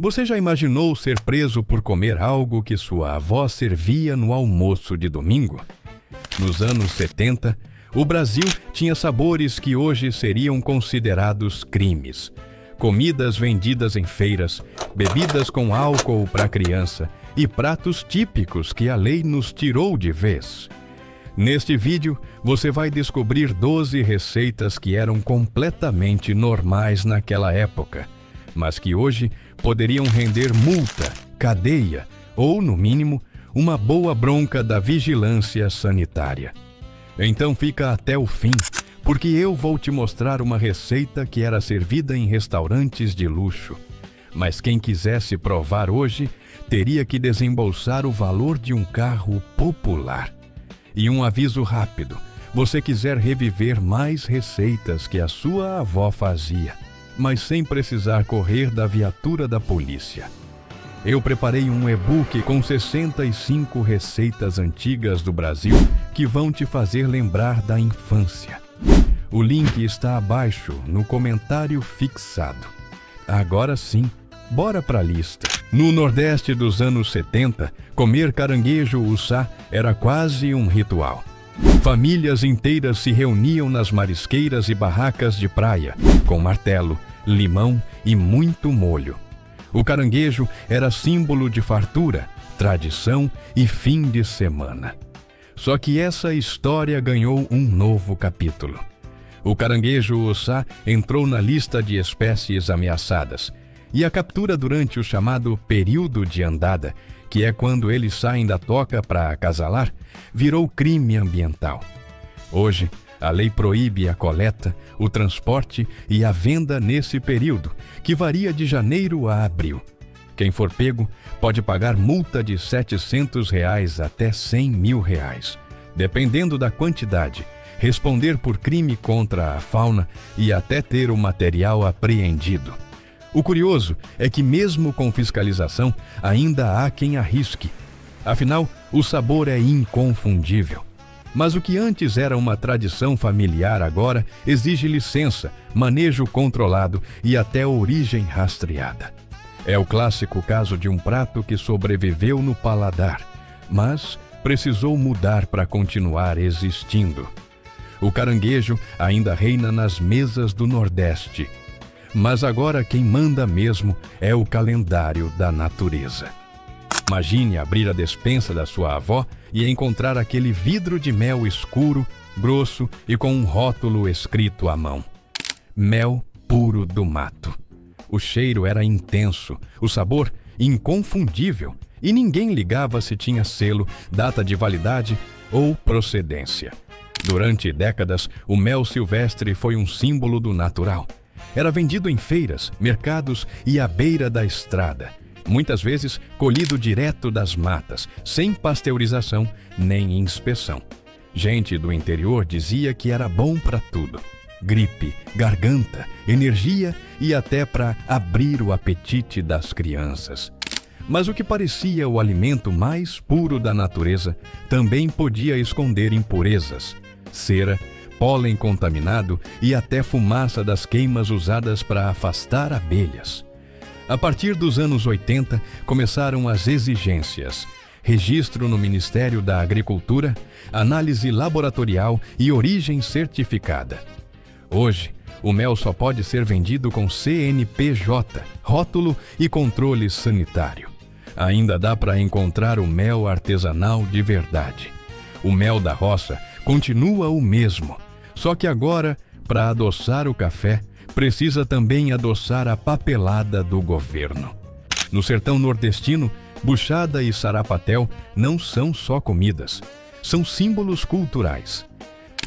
Você já imaginou ser preso por comer algo que sua avó servia no almoço de domingo? Nos anos 70, o Brasil tinha sabores que hoje seriam considerados crimes. Comidas vendidas em feiras, bebidas com álcool para criança e pratos típicos que a lei nos tirou de vez. Neste vídeo, você vai descobrir 12 receitas que eram completamente normais naquela época, mas que hoje poderiam render multa, cadeia ou, no mínimo, uma boa bronca da vigilância sanitária. Então fica até o fim, porque eu vou te mostrar uma receita que era servida em restaurantes de luxo. Mas quem quisesse provar hoje, teria que desembolsar o valor de um carro popular. E um aviso rápido: você quiser reviver mais receitas que a sua avó fazia, mas sem precisar correr da viatura da polícia. Eu preparei um e-book com 65 receitas antigas do Brasil que vão te fazer lembrar da infância. O link está abaixo no comentário fixado. Agora sim, bora pra lista. No Nordeste dos anos 70, comer caranguejo uçá era quase um ritual. Famílias inteiras se reuniam nas marisqueiras e barracas de praia, com martelo, limão e muito molho. O caranguejo era símbolo de fartura, tradição e fim de semana. Só que essa história ganhou um novo capítulo. O caranguejo uçá entrou na lista de espécies ameaçadas, e a captura durante o chamado período de andada, que é quando eles saem da toca para acasalar, virou crime ambiental. Hoje, a lei proíbe a coleta, o transporte e a venda nesse período, que varia de janeiro a abril. Quem for pego pode pagar multa de R$ 700 até R$ 100 mil, dependendo da quantidade, responder por crime contra a fauna e até ter o material apreendido. O curioso é que mesmo com fiscalização, ainda há quem arrisque. Afinal, o sabor é inconfundível. Mas o que antes era uma tradição familiar agora exige licença, manejo controlado e até origem rastreada. É o clássico caso de um prato que sobreviveu no paladar, mas precisou mudar para continuar existindo. O caranguejo ainda reina nas mesas do Nordeste. Mas agora quem manda mesmo é o calendário da natureza. Imagine abrir a despensa da sua avó e encontrar aquele vidro de mel escuro, grosso e com um rótulo escrito à mão: mel puro do mato. O cheiro era intenso, o sabor inconfundível e ninguém ligava se tinha selo, data de validade ou procedência. Durante décadas, o mel silvestre foi um símbolo do natural. Era vendido em feiras, mercados e à beira da estrada, muitas vezes colhido direto das matas, sem pasteurização nem inspeção. Gente do interior dizia que era bom para tudo: gripe, garganta, energia e até para abrir o apetite das crianças. Mas o que parecia o alimento mais puro da natureza também podia esconder impurezas: cera, pólen contaminado e até fumaça das queimas usadas para afastar abelhas. A partir dos anos 80, começaram as exigências: registro no Ministério da Agricultura, análise laboratorial e origem certificada. Hoje, o mel só pode ser vendido com CNPJ, rótulo e controle sanitário. Ainda dá para encontrar o mel artesanal de verdade. O mel da roça continua o mesmo, só que agora, para adoçar o café, precisa também adoçar a papelada do governo. No sertão nordestino, buchada e sarapatel não são só comidas, são símbolos culturais.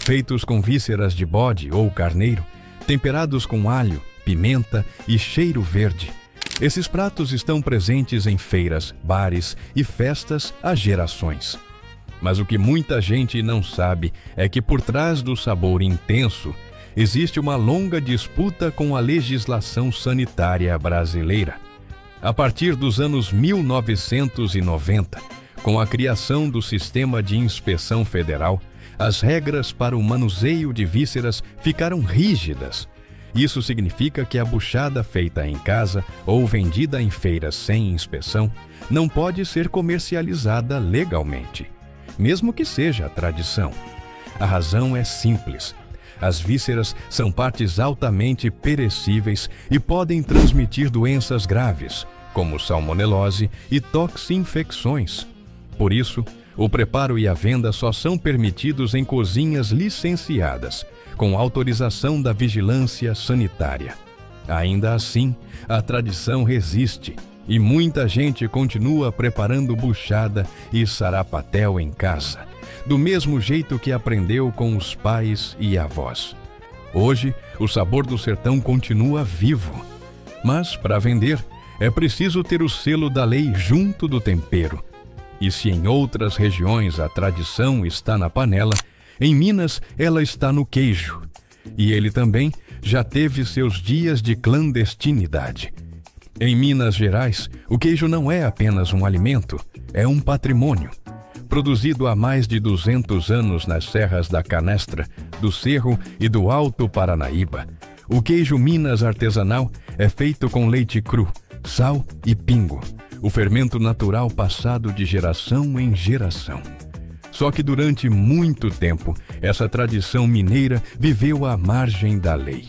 Feitos com vísceras de bode ou carneiro, temperados com alho, pimenta e cheiro verde, esses pratos estão presentes em feiras, bares e festas há gerações. Mas o que muita gente não sabe é que por trás do sabor intenso existe uma longa disputa com a legislação sanitária brasileira. A partir dos anos 1990, com a criação do Sistema de Inspeção Federal, as regras para o manuseio de vísceras ficaram rígidas. Isso significa que a buchada feita em casa ou vendida em feiras sem inspeção não pode ser comercializada legalmente, mesmo que seja a tradição. A razão é simples. As vísceras são partes altamente perecíveis e podem transmitir doenças graves, como salmonelose e toxinfecções. Por isso, o preparo e a venda só são permitidos em cozinhas licenciadas, com autorização da vigilância sanitária. Ainda assim, a tradição resiste e muita gente continua preparando buchada e sarapatel em casa, do mesmo jeito que aprendeu com os pais e avós. Hoje, o sabor do sertão continua vivo, mas para vender é preciso ter o selo da lei junto do tempero. E se em outras regiões a tradição está na panela, em Minas ela está no queijo. E ele também já teve seus dias de clandestinidade. Em Minas Gerais, o queijo não é apenas um alimento, é um patrimônio. Produzido há mais de 200 anos nas serras da Canastra, do Cerro e do Alto Paranaíba, o queijo Minas artesanal é feito com leite cru, sal e pingo, o fermento natural passado de geração em geração. Só que durante muito tempo, essa tradição mineira viveu à margem da lei.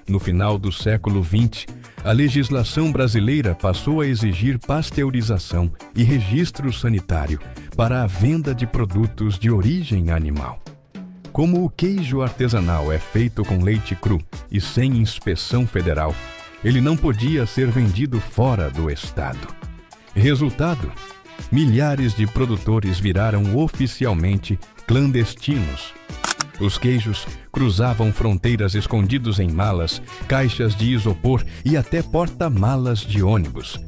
No final do século XX, a legislação brasileira passou a exigir pasteurização e registro sanitário para a venda de produtos de origem animal. Como o queijo artesanal é feito com leite cru e sem inspeção federal, ele não podia ser vendido fora do estado. Resultado: milhares de produtores viraram oficialmente clandestinos. Os queijos cruzavam fronteiras escondidos em malas, caixas de isopor e até porta-malas de ônibus.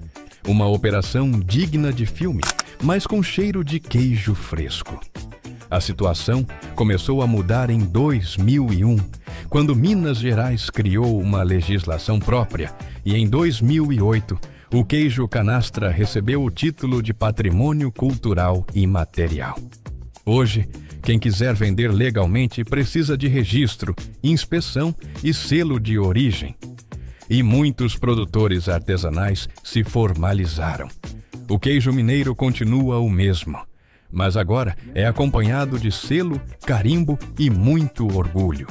Uma operação digna de filme, mas com cheiro de queijo fresco. A situação começou a mudar em 2001, quando Minas Gerais criou uma legislação própria, e em 2008, o queijo Canastra recebeu o título de Patrimônio Cultural Imaterial. Hoje, quem quiser vender legalmente precisa de registro, inspeção e selo de origem. E muitos produtores artesanais se formalizaram. O queijo mineiro continua o mesmo, mas agora é acompanhado de selo, carimbo e muito orgulho.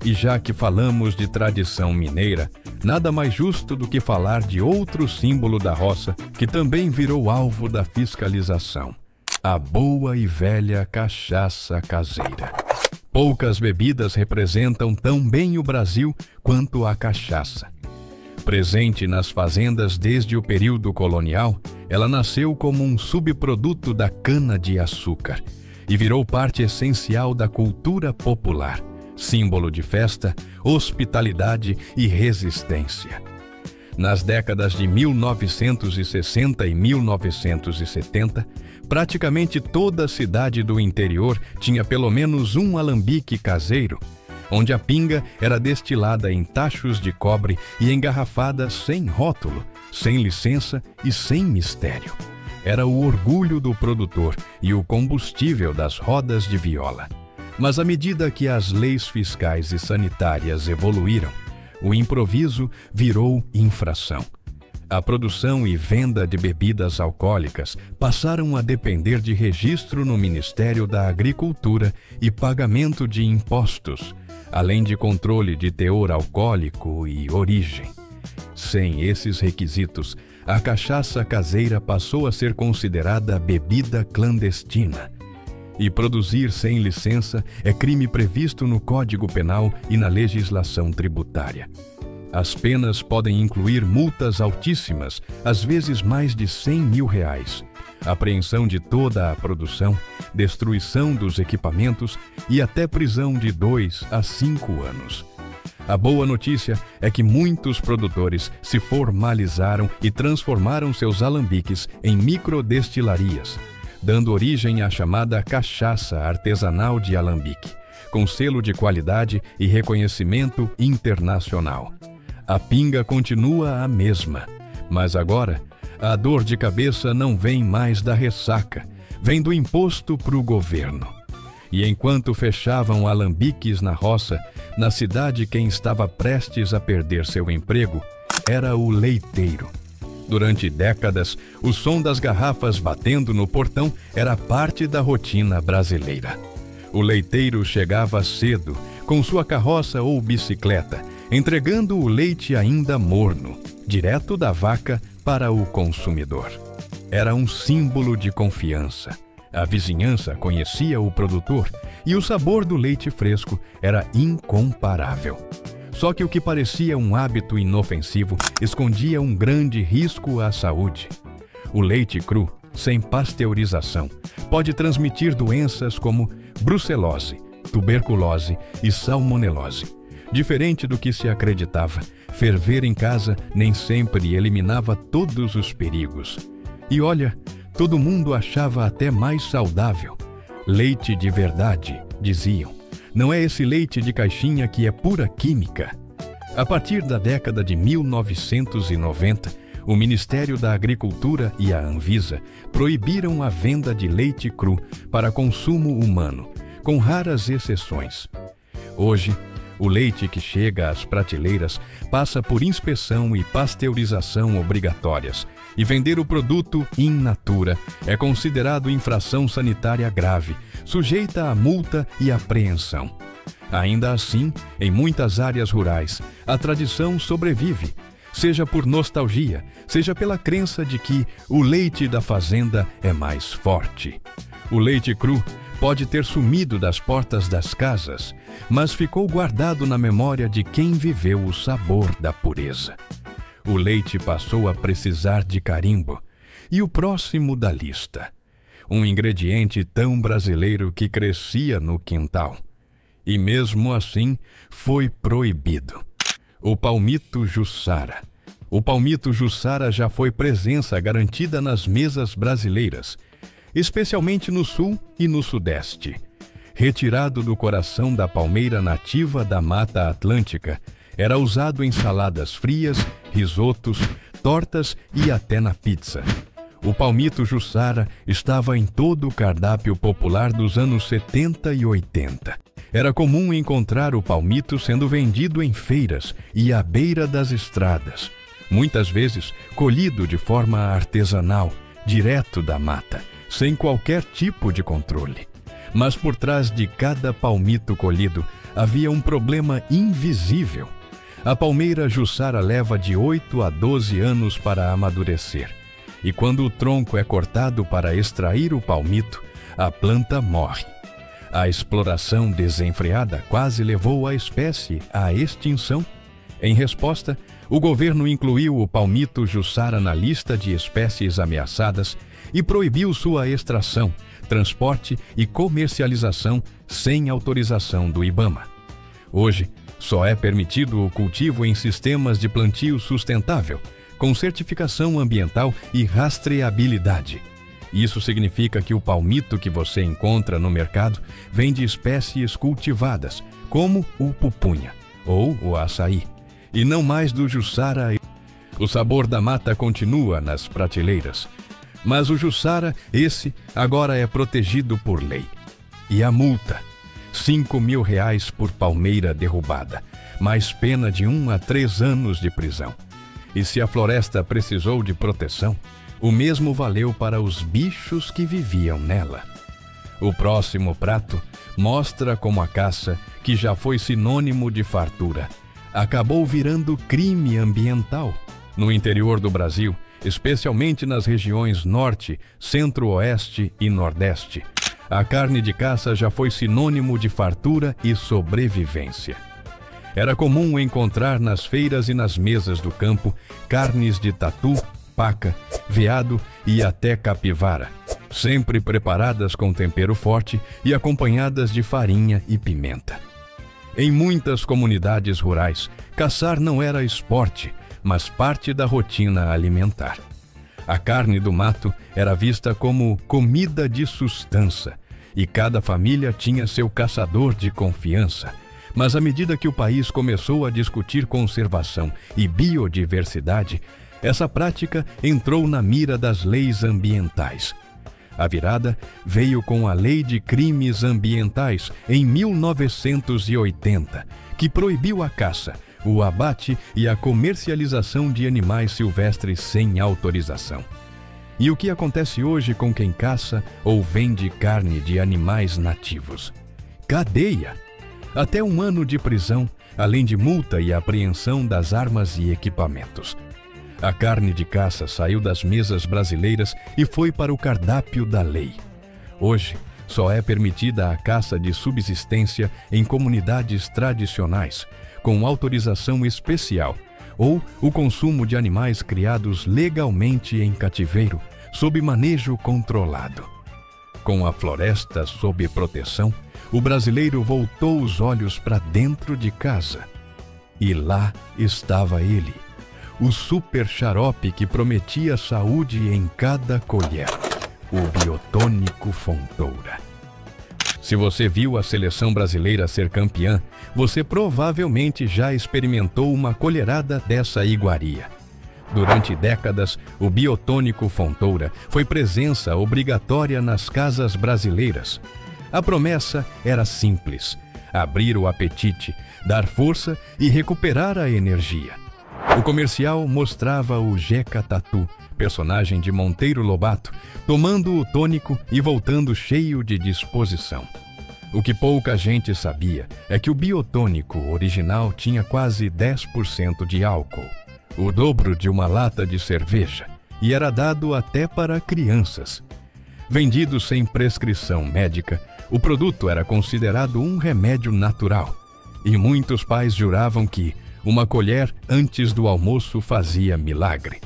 E já que falamos de tradição mineira, nada mais justo do que falar de outro símbolo da roça que também virou alvo da fiscalização: a boa e velha cachaça caseira. Poucas bebidas representam tão bem o Brasil quanto a cachaça. Presente nas fazendas desde o período colonial, ela nasceu como um subproduto da cana-de-açúcar e virou parte essencial da cultura popular, símbolo de festa, hospitalidade e resistência. Nas décadas de 1960 e 1970, praticamente toda a cidade do interior tinha pelo menos um alambique caseiro, onde a pinga era destilada em tachos de cobre e engarrafada sem rótulo, sem licença e sem mistério. Era o orgulho do produtor e o combustível das rodas de viola. Mas à medida que as leis fiscais e sanitárias evoluíram, o improviso virou infração. A produção e venda de bebidas alcoólicas passaram a depender de registro no Ministério da Agricultura e pagamento de impostos, além de controle de teor alcoólico e origem. Sem esses requisitos, a cachaça caseira passou a ser considerada bebida clandestina. E produzir sem licença é crime previsto no Código Penal e na legislação tributária. As penas podem incluir multas altíssimas, às vezes mais de R$100 mil, apreensão de toda a produção, destruição dos equipamentos e até prisão de 2 a 5 anos. A boa notícia é que muitos produtores se formalizaram e transformaram seus alambiques em microdestilarias, dando origem à chamada cachaça artesanal de alambique, com selo de qualidade e reconhecimento internacional. A pinga continua a mesma, mas agora a dor de cabeça não vem mais da ressaca, vem do imposto para o governo. E enquanto fechavam alambiques na roça, na cidade quem estava prestes a perder seu emprego era o leiteiro. Durante décadas, o som das garrafas batendo no portão era parte da rotina brasileira. O leiteiro chegava cedo, com sua carroça ou bicicleta, entregando o leite ainda morno, direto da vaca para o consumidor. Era um símbolo de confiança. A vizinhança conhecia o produtor e o sabor do leite fresco era incomparável. Só que o que parecia um hábito inofensivo escondia um grande risco à saúde. O leite cru, sem pasteurização, pode transmitir doenças como brucelose, tuberculose e salmonelose. Diferente do que se acreditava, ferver em casa nem sempre eliminava todos os perigos. E olha, todo mundo achava até mais saudável. Leite de verdade, diziam. Não é esse leite de caixinha que é pura química. A partir da década de 1990, o Ministério da Agricultura e a Anvisa proibiram a venda de leite cru para consumo humano, com raras exceções. Hoje, o leite que chega às prateleiras passa por inspeção e pasteurização obrigatórias, e vender o produto in natura é considerado infração sanitária grave, sujeita a multa e apreensão. Ainda assim, em muitas áreas rurais, a tradição sobrevive, seja por nostalgia, seja pela crença de que o leite da fazenda é mais forte. O leite cru pode ter sumido das portas das casas, mas ficou guardado na memória de quem viveu o sabor da pureza. O leite passou a precisar de carimbo. E o próximo da lista? Um ingrediente tão brasileiro que crescia no quintal. E mesmo assim, foi proibido. O palmito Jussara. O palmito Jussara já foi presença garantida nas mesas brasileiras, especialmente no sul e no sudeste. Retirado do coração da palmeira nativa da Mata Atlântica, era usado em saladas frias, risotos, tortas e até na pizza. O palmito Jussara estava em todo o cardápio popular dos anos 70 e 80. Era comum encontrar o palmito sendo vendido em feiras e à beira das estradas, muitas vezes colhido de forma artesanal, direto da mata, sem qualquer tipo de controle. Mas por trás de cada palmito colhido havia um problema invisível. A palmeira Jussara leva de 8 a 12 anos para amadurecer. E quando o tronco é cortado para extrair o palmito, a planta morre. A exploração desenfreada quase levou a espécie à extinção. Em resposta, o governo incluiu o palmito Jussara na lista de espécies ameaçadas e proibiu sua extração, transporte e comercialização sem autorização do IBAMA. Hoje, só é permitido o cultivo em sistemas de plantio sustentável, com certificação ambiental e rastreabilidade. Isso significa que o palmito que você encontra no mercado vem de espécies cultivadas, como o pupunha ou o açaí, e não mais do Jussara. O sabor da mata continua nas prateleiras, mas o Jussara, esse, agora é protegido por lei. E a multa? R$5.000 por palmeira derrubada, mais pena de 1 a 3 anos de prisão. E se a floresta precisou de proteção, o mesmo valeu para os bichos que viviam nela. O próximo prato mostra como a caça, que já foi sinônimo de fartura, acabou virando crime ambiental. No interior do Brasil, especialmente nas regiões Norte, Centro-Oeste e Nordeste, a carne de caça já foi sinônimo de fartura e sobrevivência. Era comum encontrar nas feiras e nas mesas do campo carnes de tatu, paca, veado e até capivara, sempre preparadas com tempero forte e acompanhadas de farinha e pimenta. Em muitas comunidades rurais, caçar não era esporte, mas parte da rotina alimentar. A carne do mato era vista como comida de sustância, e cada família tinha seu caçador de confiança. Mas à medida que o país começou a discutir conservação e biodiversidade, essa prática entrou na mira das leis ambientais. A virada veio com a Lei de Crimes Ambientais em 1980, que proibiu a caça, o abate e a comercialização de animais silvestres sem autorização. E o que acontece hoje com quem caça ou vende carne de animais nativos? Cadeia! Até 1 ano de prisão, além de multa e apreensão das armas e equipamentos. A carne de caça saiu das mesas brasileiras e foi para o cardápio da lei. Hoje, só é permitida a caça de subsistência em comunidades tradicionais, com autorização especial, ou o consumo de animais criados legalmente em cativeiro, sob manejo controlado. Com a floresta sob proteção, o brasileiro voltou os olhos para dentro de casa. E lá estava ele, o super xarope que prometia saúde em cada colher, o Biotônico Fontoura. Se você viu a seleção brasileira ser campeã, você provavelmente já experimentou uma colherada dessa iguaria. Durante décadas, o Biotônico Fontoura foi presença obrigatória nas casas brasileiras. A promessa era simples: abrir o apetite, dar força e recuperar a energia. O comercial mostrava o Jeca Tatu, personagem de Monteiro Lobato, tomando o tônico e voltando cheio de disposição. O que pouca gente sabia é que o biotônico original tinha quase 10% de álcool, o dobro de uma lata de cerveja, e era dado até para crianças. Vendido sem prescrição médica, o produto era considerado um remédio natural, e muitos pais juravam que uma colher antes do almoço fazia milagre.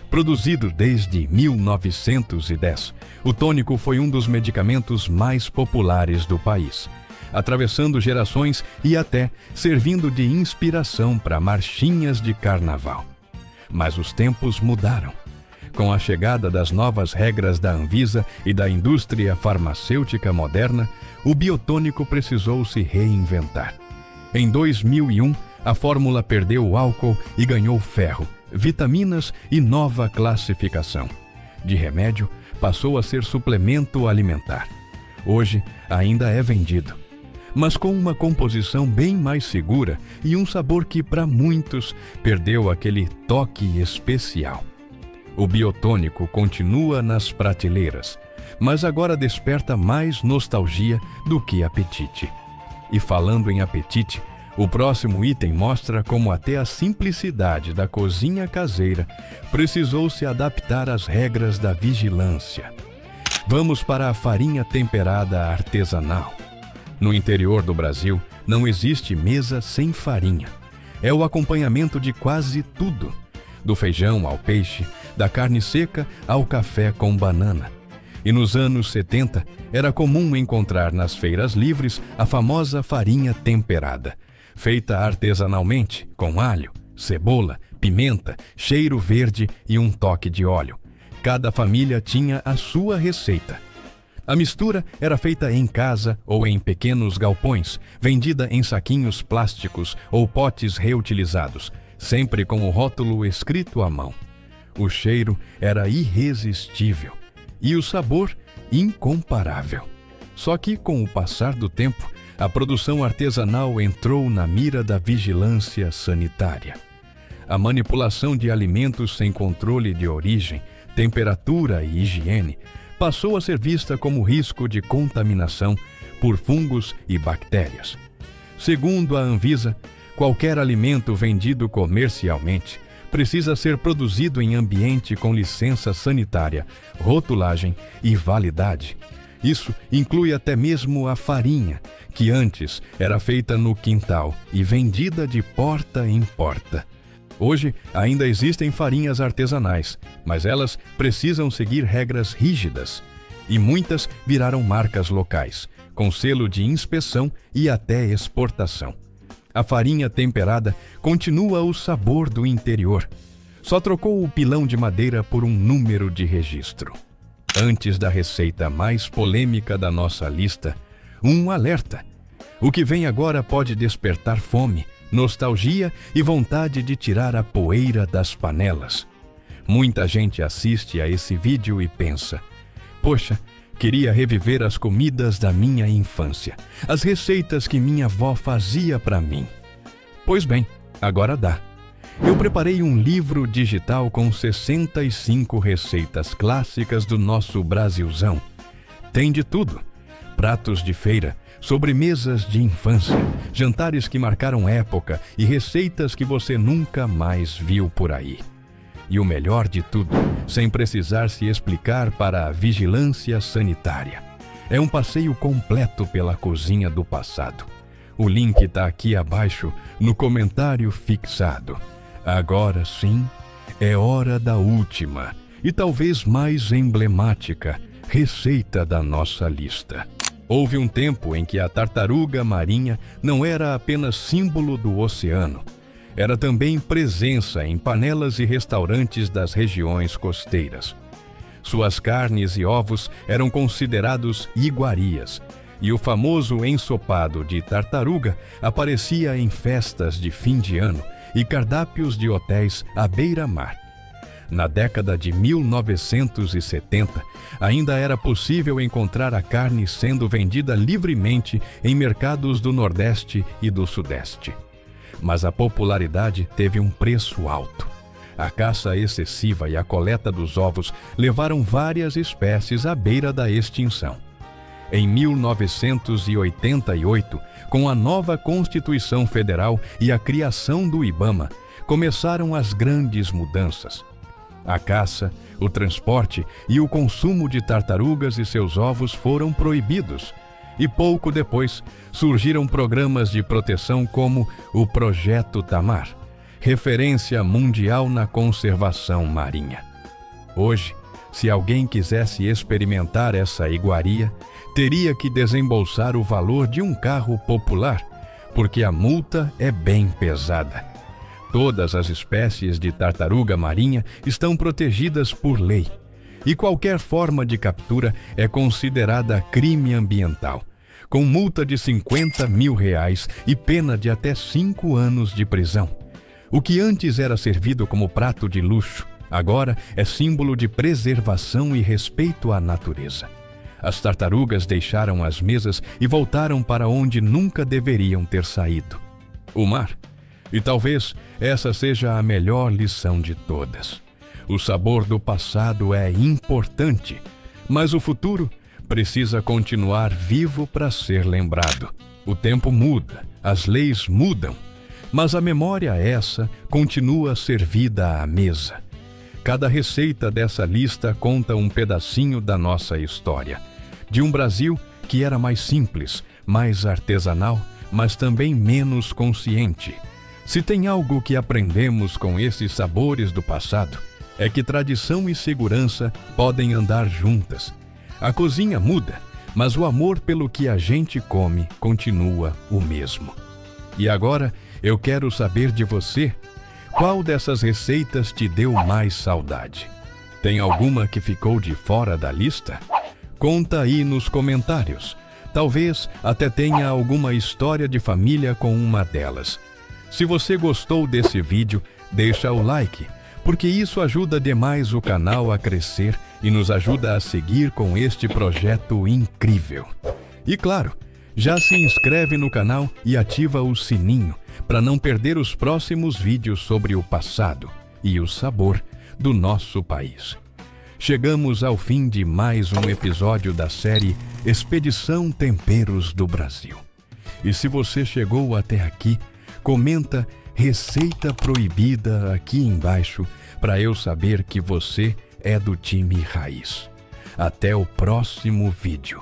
Produzido desde 1910, o tônico foi um dos medicamentos mais populares do país, atravessando gerações e até servindo de inspiração para marchinhas de carnaval. Mas os tempos mudaram. Com a chegada das novas regras da Anvisa e da indústria farmacêutica moderna, o biotônico precisou se reinventar. Em 2001, a fórmula perdeu o álcool e ganhou ferro, vitaminas e nova classificação. De remédio, passou a ser suplemento alimentar. Hoje, ainda é vendido, mas com uma composição bem mais segura e um sabor que, para muitos, perdeu aquele toque especial. O biotônico continua nas prateleiras, mas agora desperta mais nostalgia do que apetite. E falando em apetite, o próximo item mostra como até a simplicidade da cozinha caseira precisou se adaptar às regras da vigilância. Vamos para a farinha temperada artesanal. No interior do Brasil, não existe mesa sem farinha. É o acompanhamento de quase tudo, do feijão ao peixe, da carne seca ao café com banana. E nos anos 70, era comum encontrar nas feiras livres a famosa farinha temperada, feita artesanalmente, com alho, cebola, pimenta, cheiro verde e um toque de óleo. Cada família tinha a sua receita. A mistura era feita em casa ou em pequenos galpões, vendida em saquinhos plásticos ou potes reutilizados, sempre com o rótulo escrito à mão. O cheiro era irresistível e o sabor incomparável. Só que, com o passar do tempo, a produção artesanal entrou na mira da vigilância sanitária. A manipulação de alimentos sem controle de origem, temperatura e higiene passou a ser vista como risco de contaminação por fungos e bactérias. Segundo a Anvisa, qualquer alimento vendido comercialmente precisa ser produzido em ambiente com licença sanitária, rotulagem e validade. Isso inclui até mesmo a farinha, que antes era feita no quintal e vendida de porta em porta. Hoje ainda existem farinhas artesanais, mas elas precisam seguir regras rígidas. E muitas viraram marcas locais, com selo de inspeção e até exportação. A farinha temperada continua o sabor do interior. Só trocou o pilão de madeira por um número de registro. Antes da receita mais polêmica da nossa lista, um alerta. O que vem agora pode despertar fome, nostalgia e vontade de tirar a poeira das panelas. Muita gente assiste a esse vídeo e pensa: Poxa, queria reviver as comidas da minha infância, as receitas que minha avó fazia para mim. Pois bem, agora dá. Eu preparei um livro digital com 65 receitas clássicas do nosso Brasilzão. Tem de tudo: pratos de feira, sobremesas de infância, jantares que marcaram época e receitas que você nunca mais viu por aí. E o melhor de tudo, sem precisar se explicar para a vigilância sanitária. É um passeio completo pela cozinha do passado. O link está aqui abaixo no comentário fixado. Agora sim, é hora da última e talvez mais emblemática receita da nossa lista. Houve um tempo em que a tartaruga marinha não era apenas símbolo do oceano. Era também presença em panelas e restaurantes das regiões costeiras. Suas carnes e ovos eram considerados iguarias, e o famoso ensopado de tartaruga aparecia em festas de fim de ano e cardápios de hotéis à beira-mar. Na década de 1970, ainda era possível encontrar a carne sendo vendida livremente em mercados do Nordeste e do Sudeste. Mas a popularidade teve um preço alto. A caça excessiva e a coleta dos ovos levaram várias espécies à beira da extinção. Em 1988, com a nova Constituição Federal e a criação do IBAMA, começaram as grandes mudanças. A caça, o transporte e o consumo de tartarugas e seus ovos foram proibidos. E pouco depois, surgiram programas de proteção como o Projeto Tamar, referência mundial na conservação marinha. Hoje, se alguém quisesse experimentar essa iguaria, teria que desembolsar o valor de um carro popular, porque a multa é bem pesada. Todas as espécies de tartaruga marinha estão protegidas por lei, e qualquer forma de captura é considerada crime ambiental, com multa de R$50 mil e pena de até 5 anos de prisão. O que antes era servido como prato de luxo, agora é símbolo de preservação e respeito à natureza. As tartarugas deixaram as mesas e voltaram para onde nunca deveriam ter saído: o mar. E talvez essa seja a melhor lição de todas. O sabor do passado é importante, mas o futuro precisa continuar vivo para ser lembrado. O tempo muda, as leis mudam, mas a memória essa continua servida à mesa. Cada receita dessa lista conta um pedacinho da nossa história, de um Brasil que era mais simples, mais artesanal, mas também menos consciente. Se tem algo que aprendemos com esses sabores do passado, é que tradição e segurança podem andar juntas. A cozinha muda, mas o amor pelo que a gente come continua o mesmo. E agora eu quero saber de você: qual dessas receitas te deu mais saudade? Tem alguma que ficou de fora da lista? Conta aí nos comentários. Talvez até tenha alguma história de família com uma delas. Se você gostou desse vídeo, deixa o like, porque isso ajuda demais o canal a crescer e nos ajuda a seguir com este projeto incrível. E claro, já se inscreve no canal e ativa o sininho para não perder os próximos vídeos sobre o passado e o sabor do nosso país. Chegamos ao fim de mais um episódio da série Expedição Temperos do Brasil. E se você chegou até aqui, comenta receita proibida aqui embaixo para eu saber que você é do time raiz. Até o próximo vídeo.